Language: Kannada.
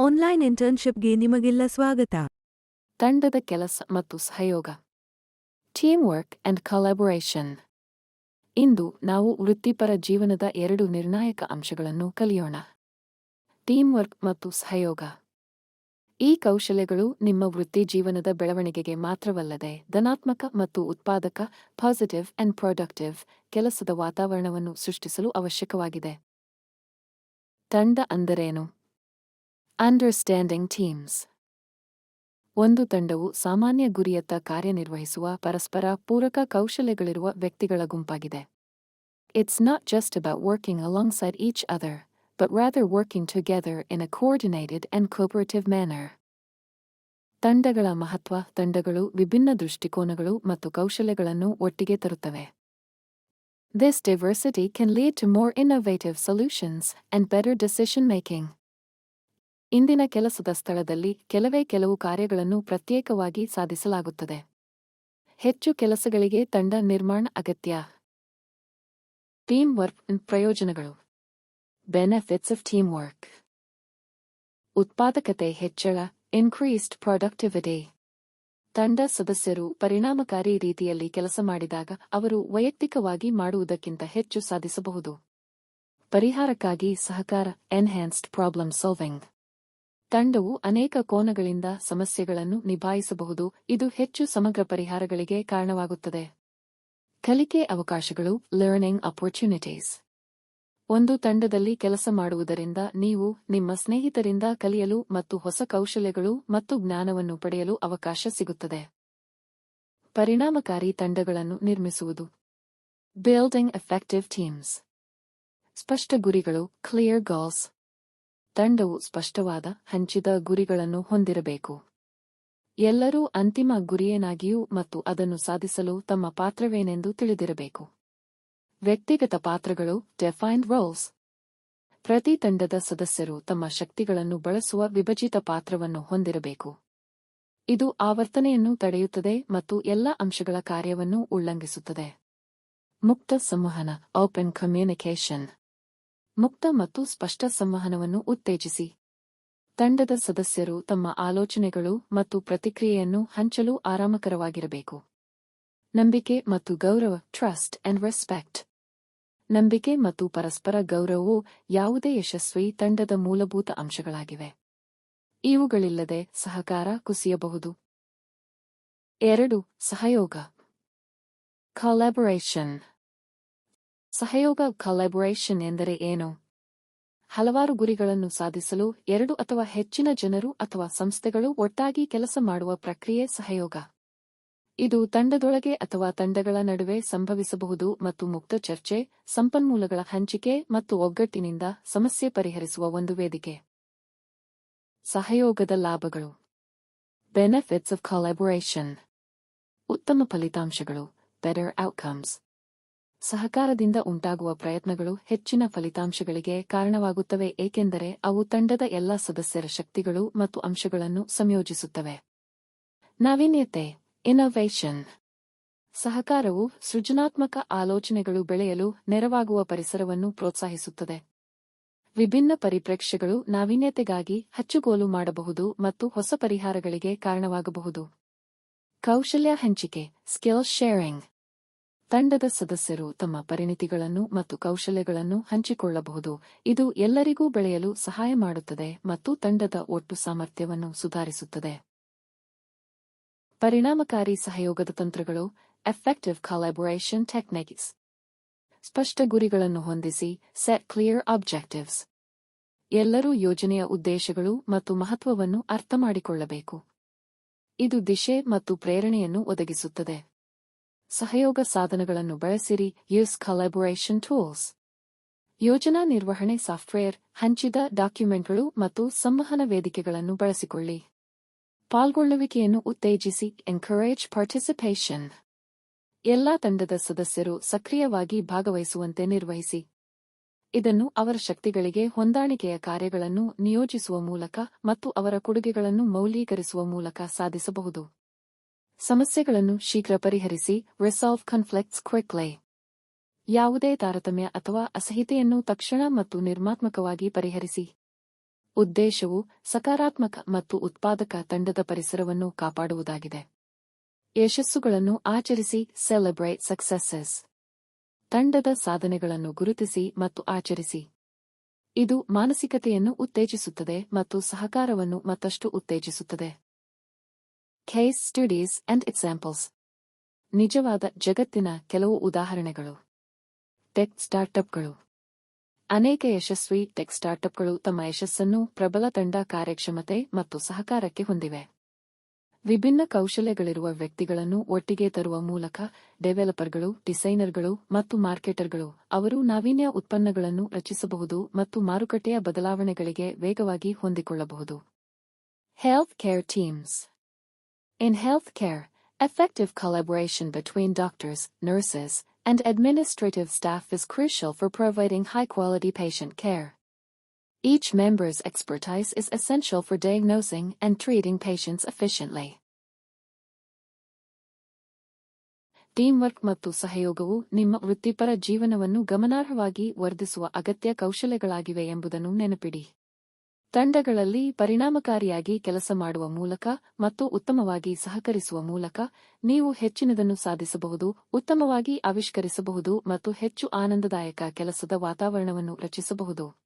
ಆನ್ಲೈನ್ ಇಂಟರ್ನ್ಶಿಪ್ಗೆ ನಿಮಗೆಲ್ಲ ಸ್ವಾಗತ. ತಂಡದ ಕೆಲಸ ಮತ್ತು ಸಹಯೋಗ. Team work and collaboration. ಇಂದು ನಾವು ವೃತ್ತಿಪರ ಜೀವನದ 2 ನಿರ್ಣಾಯಕ ಅಂಶಗಳನ್ನು ಕಲಿಯೋಣ. ಟೀಮ್ ವರ್ಕ್ ಮತ್ತು ಸಹಯೋಗ. ಈ ಕೌಶಲ್ಯಗಳು ನಿಮ್ಮ ವೃತ್ತಿ ಜೀವನದ ಬೆಳವಣಿಗೆಗೆ ಮಾತ್ರವಲ್ಲದೆ ಧನಾತ್ಮಕ ಮತ್ತು ಉತ್ಪಾದಕ ಪಾಸಿಟಿವ್ ಅಂಡ್ ಪ್ರೊಡಕ್ಟಿವ್ ಕೆಲಸದ ವಾತಾವರಣವನ್ನು ಸೃಷ್ಟಿಸಲು ಅವಶ್ಯಕವಾಗಿದೆ. ತಂಡ ಅಂದರೇನು? Understanding teams. ಒಂದು ತಂಡವು ಸಾಮಾನ್ಯ ಗುರಿಯತ್ತ ಕಾರ್ಯನಿರ್ವಹಿಸುವ ಪರಸ್ಪರ ಪೂರಕ ಕೌಶಲ್ಯಗಳಿರುವ ವ್ಯಕ್ತಿಗಳ ಗುಂಪಾಗಿದೆ. It's not just about working alongside each other, but rather working together in a coordinated and cooperative manner. ತಂಡಗಳ ಮಹತ್ವ. ತಂಡಗಳು ವಿಭಿನ್ನ ದೃಷ್ಟಿಕೋನಗಳು ಮತ್ತು ಕೌಶಲ್ಯಗಳನ್ನು ಒಟ್ಟಿಗೆ ತರುತ್ತವೆ. This diversity can lead to more innovative solutions and better decision making. ಇಂದಿನ ಕೆಲಸದ ಸ್ಥಳದಲ್ಲಿ ಕೆಲವು ಕಾರ್ಯಗಳನ್ನು ಪ್ರತ್ಯೇಕವಾಗಿ ಸಾಧಿಸಲಾಗುತ್ತದೆ. ಹೆಚ್ಚು ಕೆಲಸಗಳಿಗೆ ತಂಡ ನಿರ್ಮಾಣ ಅಗತ್ಯ. ಟೀಮ್ ವರ್ಕ್ ಪ್ರಯೋಜನಗಳು. Benefits of team work. ಉತ್ಪಾದಕತೆ ಹೆಚ್ಚಳ, ಇನ್ಕ್ರೀಸ್ಡ್ ಪ್ರೊಡಕ್ಟಿವಿಟಿ. ತಂಡ ಸದಸ್ಯರು ಪರಿಣಾಮಕಾರಿ ರೀತಿಯಲ್ಲಿ ಕೆಲಸ ಮಾಡಿದಾಗ ಅವರು ವೈಯಕ್ತಿಕವಾಗಿ ಮಾಡುವುದಕ್ಕಿಂತ ಹೆಚ್ಚು ಸಾಧಿಸಬಹುದು. ಪರಿಹಾರಕ್ಕಾಗಿ ಸಹಕಾರ, ಎನ್ಹ್ಯಾನ್ಸ್ಡ್ ಪ್ರಾಬ್ಲಮ್ ಸಾಲ್ವಿಂಗ್. ತಂಡವು ಅನೇಕ ಕೋನಗಳಿಂದ ಸಮಸ್ಯೆಗಳನ್ನು ನಿಭಾಯಿಸಬಹುದು, ಇದು ಹೆಚ್ಚು ಸಮಗ್ರ ಪರಿಹಾರಗಳಿಗೆ ಕಾರಣವಾಗುತ್ತದೆ. ಕಲಿಕೆ ಅವಕಾಶಗಳು, ಲರ್ನಿಂಗ್ ಅಪರ್ಚುನಿಟೀಸ್. ಒಂದು ತಂಡದಲ್ಲಿ ಕೆಲಸ ಮಾಡುವುದರಿಂದ ನೀವು ನಿಮ್ಮ ಸ್ನೇಹಿತರಿಂದ ಕಲಿಯಲು ಮತ್ತು ಹೊಸ ಕೌಶಲ್ಯಗಳು ಮತ್ತು ಜ್ಞಾನವನ್ನು ಪಡೆಯಲು ಅವಕಾಶ ಸಿಗುತ್ತದೆ. ಪರಿಣಾಮಕಾರಿ ತಂಡಗಳನ್ನು ನಿರ್ಮಿಸುವುದು. Building effective teams. ಸ್ಪಷ್ಟ ಗುರಿಗಳು, ಕ್ಲಿಯರ್ ಗೋಲ್ಸ್. ತಂಡವು ಸ್ಪಷ್ಟವಾದ, ಹಂಚಿದ ಗುರಿಗಳನ್ನು ಹೊಂದಿರಬೇಕು. ಎಲ್ಲರೂ ಅಂತಿಮ ಗುರಿಯೇನಾಗಿಯೂ ಮತ್ತು ಅದನ್ನು ಸಾಧಿಸಲು ತಮ್ಮ ಪಾತ್ರವೇನೆಂದು ತಿಳಿದಿರಬೇಕು. ವ್ಯಕ್ತಿಗತ ಪಾತ್ರಗಳು, ಡೆಫೈನ್ಡ್ ರೋಲ್ಸ್. ಪ್ರತಿ ತಂಡದ ಸದಸ್ಯರು ತಮ್ಮ ಶಕ್ತಿಗಳನ್ನು ಬಳಸುವ ವಿಭಜಿತ ಪಾತ್ರವನ್ನು ಹೊಂದಿರಬೇಕು. ಇದು ಆವರ್ತನೆಯನ್ನು ತಡೆಯುತ್ತದೆ ಮತ್ತು ಎಲ್ಲ ಅಂಶಗಳ ಕಾರ್ಯವನ್ನು ಉಲ್ಲಂಘಿಸುತ್ತದೆ. ಮುಕ್ತ ಸಂವಹನ, ಓಪನ್ ಕಮ್ಯುನಿಕೇಷನ್. ಮುಕ್ತ ಮತ್ತು ಸ್ಪಷ್ಟ ಸಂವಹನವನ್ನು ಉತ್ತೇಜಿಸಿ. ತಂಡದ ಸದಸ್ಯರು ತಮ್ಮ ಆಲೋಚನೆಗಳು ಮತ್ತು ಪ್ರತಿಕ್ರಿಯೆಯನ್ನು ಹಂಚಲು ಆರಾಮಕರವಾಗಿರಬೇಕು. ನಂಬಿಕೆ ಮತ್ತು ಗೌರವ, ಟ್ರಸ್ಟ್ ಅಂಡ್ ರೆಸ್ಪೆಕ್ಟ್. ನಂಬಿಕೆ ಮತ್ತು ಪರಸ್ಪರ ಗೌರವವು ಯಾವುದೇ ಯಶಸ್ವಿ ತಂಡದ ಮೂಲಭೂತ ಅಂಶಗಳಾಗಿವೆ. ಇವುಗಳಿಲ್ಲದೆ ಸಹಕಾರ ಕುಸಿಯಬಹುದು. 2. ಸಹಯೋಗ. ಕೊಲಾಬೊರೇಷನ್. ಸಹಯೋಗ ಕೊಲಾಬೊರೇಷನ್ ಎಂದರೆ ಏನು? ಹಲವಾರು ಗುರಿಗಳನ್ನು ಸಾಧಿಸಲು 2 ಅಥವಾ ಹೆಚ್ಚಿನ ಜನರು ಅಥವಾ ಸಂಸ್ಥೆಗಳು ಒಟ್ಟಾಗಿ ಕೆಲಸ ಮಾಡುವ ಪ್ರಕ್ರಿಯೆ ಸಹಯೋಗ. ಇದು ತಂಡದೊಳಗೆ ಅಥವಾ ತಂಡಗಳ ನಡುವೆ ಸಂಭವಿಸಬಹುದು ಮತ್ತು ಮುಕ್ತ ಚರ್ಚೆ, ಸಂಪನ್ಮೂಲಗಳ ಹಂಚಿಕೆ ಮತ್ತು ಒಗ್ಗಟ್ಟಿನಿಂದ ಸಮಸ್ಯೆ ಪರಿಹರಿಸುವ ಒಂದು ವೇದಿಕೆ. ಸಹಯೋಗದ ಲಾಭಗಳು. Benefits of collaboration. ಉತ್ತಮ ಫಲಿತಾಂಶಗಳು, ಬೆಟರ್ ಔಟ್ಕಮ್ಸ್. ಸಹಕಾರದಿಂದ ಉಂಟಾಗುವ ಪ್ರಯತ್ನಗಳು ಹೆಚ್ಚಿನ ಫಲಿತಾಂಶಗಳಿಗೆ ಕಾರಣವಾಗುತ್ತವೆ ಏಕೆಂದರೆ ಅವು ತಂಡದ ಎಲ್ಲಾ ಸದಸ್ಯರ ಶಕ್ತಿಗಳು ಮತ್ತು ಅಂಶಗಳನ್ನು ಸಂಯೋಜಿಸುತ್ತವೆ. ನಾವೀನ್ಯತೆ, ಇನ್ನೋವೇಷನ್. ಸಹಕಾರವು ಸೃಜನಾತ್ಮಕ ಆಲೋಚನೆಗಳು ಬೆಳೆಯಲು ನೆರವಾಗುವ ಪರಿಸರವನ್ನು ಪ್ರೋತ್ಸಾಹಿಸುತ್ತದೆ. ವಿಭಿನ್ನ ಪರಿಪ್ರೇಕ್ಷ್ಯಗಳು ನಾವೀನ್ಯತೆಗಾಗಿ ಹಚ್ಚುಗೋಲು ಮಾಡಬಹುದು ಮತ್ತು ಹೊಸ ಪರಿಹಾರಗಳಿಗೆ ಕಾರಣವಾಗಬಹುದು. ಕೌಶಲ್ಯ ಹಂಚಿಕೆ, ಸ್ಕಿಲ್ ಶೇರಿಂಗ್. ತಂಡದ ಸದಸ್ಯರು ತಮ್ಮ ಪರಿಣಿತಿಗಳನ್ನು ಮತ್ತು ಕೌಶಲ್ಯಗಳನ್ನು ಹಂಚಿಕೊಳ್ಳಬಹುದು, ಇದು ಎಲ್ಲರಿಗೂ ಬೆಳೆಯಲು ಸಹಾಯ ಮಾಡುತ್ತದೆ ಮತ್ತು ತಂಡದ ಒಟ್ಟು ಸಾಮರ್ಥ್ಯವನ್ನು ಸುಧಾರಿಸುತ್ತದೆ. ಪರಿಣಾಮಕಾರಿ ಸಹಯೋಗದ ತಂತ್ರಗಳು, ಎಫೆಕ್ಟಿವ್ ಕೊಲಾಬೊರೇಷನ್ ಟೆಕ್ನಿಕ್ಸ್. ಸ್ಪಷ್ಟ ಗುರಿಗಳನ್ನು ಹೊಂದಿಸಿ, ಸೆಟ್ ಕ್ಲಿಯರ್ ಆಬ್ಜೆಕ್ಟಿವ್ಸ್. ಎಲ್ಲರೂ ಯೋಜನೆಯ ಉದ್ದೇಶಗಳು ಮತ್ತು ಮಹತ್ವವನ್ನು ಅರ್ಥಮಾಡಿಕೊಳ್ಳಬೇಕು. ಇದು ದಿಶೆ ಮತ್ತು ಪ್ರೇರಣೆಯನ್ನು ಒದಗಿಸುತ್ತದೆ. ಸಹಯೋಗ ಸಾಧನಗಳನ್ನು ಬಳಸಿರಿ, ಯೂಸ್ ಕೊಲಾಬೊರೇಷನ್ ಟೂಲ್ಸ್. ಯೋಜನಾ ನಿರ್ವಹಣೆ ಸಾಫ್ಟ್ವೇರ್, ಹಂಚಿದ ಡಾಕ್ಯುಮೆಂಟ್ಗಳು ಮತ್ತು ಸಂವಹನ ವೇದಿಕೆಗಳನ್ನು ಬಳಸಿಕೊಳ್ಳಿ. ಪಾಲ್ಗೊಳ್ಳುವಿಕೆಯನ್ನು ಉತ್ತೇಜಿಸಿ, ಎನ್ಕರೇಜ್ ಪಾರ್ಟಿಸಿಪೇಷನ್. ಎಲ್ಲಾ ತಂಡದ ಸದಸ್ಯರು ಸಕ್ರಿಯವಾಗಿ ಭಾಗವಹಿಸುವಂತೆ ನಿರ್ವಹಿಸಿ. ಇದನ್ನು ಅವರ ಶಕ್ತಿಗಳಿಗೆ ಹೊಂದಾಣಿಕೆಯ ಕಾರ್ಯಗಳನ್ನು ನಿಯೋಜಿಸುವ ಮೂಲಕ ಮತ್ತು ಅವರ ಕೊಡುಗೆಗಳನ್ನು ಮೌಲ್ಯೀಕರಿಸುವ ಮೂಲಕ ಸಾಧಿಸಬಹುದು. ಸಮಸ್ಯೆಗಳನ್ನು ಶೀಘ್ರ ಪರಿಹರಿಸಿ, ರಿಸಾಲ್ವ್ ಕಾನ್ಫ್ಲಿಕ್ಟ್ಸ್ ಕ್ವಿಕ್ಲಿ. ಯಾವುದೇ ತಾರತಮ್ಯ ಅಥವಾ ಅಸಹಿತೆಯನ್ನು ತಕ್ಷಣ ಮತ್ತು ನಿರ್ಮಾತ್ಮಕವಾಗಿ ಪರಿಹರಿಸಿ. ಉದ್ದೇಶವು ಸಕಾರಾತ್ಮಕ ಮತ್ತು ಉತ್ಪಾದಕ ತಂಡದ ಪರಿಸರವನ್ನು ಕಾಪಾಡುವುದಾಗಿದೆ. ಯಶಸ್ಸುಗಳನ್ನು ಆಚರಿಸಿ, ಸೆಲೆಬ್ರೇಟ್ ಸಕ್ಸೆಸಸ್. ತಂಡದ ಸಾಧನೆಗಳನ್ನು ಗುರುತಿಸಿ ಮತ್ತು ಆಚರಿಸಿ. ಇದು ಮಾನಸಿಕತೆಯನ್ನು ಉತ್ತೇಜಿಸುತ್ತದೆ ಮತ್ತು ಸಹಕಾರವನ್ನು ಮತ್ತಷ್ಟು ಉತ್ತೇಜಿಸುತ್ತದೆ. Case studies and examples. ನಿಜವಾದ ಜಗತ್ತಿನ ಕೆಲವು ಉದಾಹರಣೆಗಳು. ಟೆಕ್ ಸ್ಟಾರ್ಟ್ಅಪ್ಗಳು. ಅನೇಕ ಯಶಸ್ವಿ ಟೆಕ್ ಸ್ಟಾರ್ಟ್ಅಪ್ಗಳು ತಮ್ಮ ಯಶಸ್ಸನ್ನು ಪ್ರಬಲ ತಂಡ ಕಾರ್ಯಕ್ಷಮತೆ ಮತ್ತು ಸಹಕಾರಕ್ಕೆ ಹೊಂದಿವೆ. ವಿಭಿನ್ನ ಕೌಶಲ್ಯಗಳಿರುವ ವ್ಯಕ್ತಿಗಳನ್ನು ಒಟ್ಟಿಗೆ ತರುವ ಮೂಲಕ ಡೆವಲಪರ್ಗಳು, ಡಿಸೈನರ್ಗಳು ಮತ್ತು ಮಾರ್ಕೆಟರ್ಗಳು ಅವರು ನಾವೀನ್ಯ ಉತ್ಪನ್ನಗಳನ್ನು ರಚಿಸಬಹುದು ಮತ್ತು ಮಾರುಕಟ್ಟೆಯ ಬದಲಾವಣೆಗಳಿಗೆ ವೇಗವಾಗಿ ಹೊಂದಿಕೊಳ್ಳಬಹುದು. Health care teams. In health care, effective collaboration between doctors, nurses, and administrative staff is crucial for providing high-quality patient care. Each member's expertise is essential for diagnosing and treating patients efficiently. Teamwork ಮತ್ತು ಸಹಯೋಗವು ನಿಮ್ಮ ವೃತ್ತಿಪರ ಜೀವನವನ್ನು ಗಮನಾರ್ಹವಾಗಿ ವರ್ಧಿಸುವ ಅಗತ್ಯ ಕೌಶಲ್ಯಗಳಾಗಿವೆ ಎಂಬುದನ್ನು ನೆನಪಿಡಿ. ತಂಡಗಳಲ್ಲಿ ಪರಿಣಾಮಕಾರಿಯಾಗಿ ಕೆಲಸ ಮಾಡುವ ಮೂಲಕ ಮತ್ತು ಉತ್ತಮವಾಗಿ ಸಹಕರಿಸುವ ಮೂಲಕ ನೀವು ಹೆಚ್ಚಿನದನ್ನು ಸಾಧಿಸಬಹುದು, ಉತ್ತಮವಾಗಿ ಆವಿಷ್ಕರಿಸಬಹುದು ಮತ್ತು ಹೆಚ್ಚು ಆನಂದದಾಯಕ ಕೆಲಸದ ವಾತಾವರಣವನ್ನು ರಚಿಸಬಹುದು.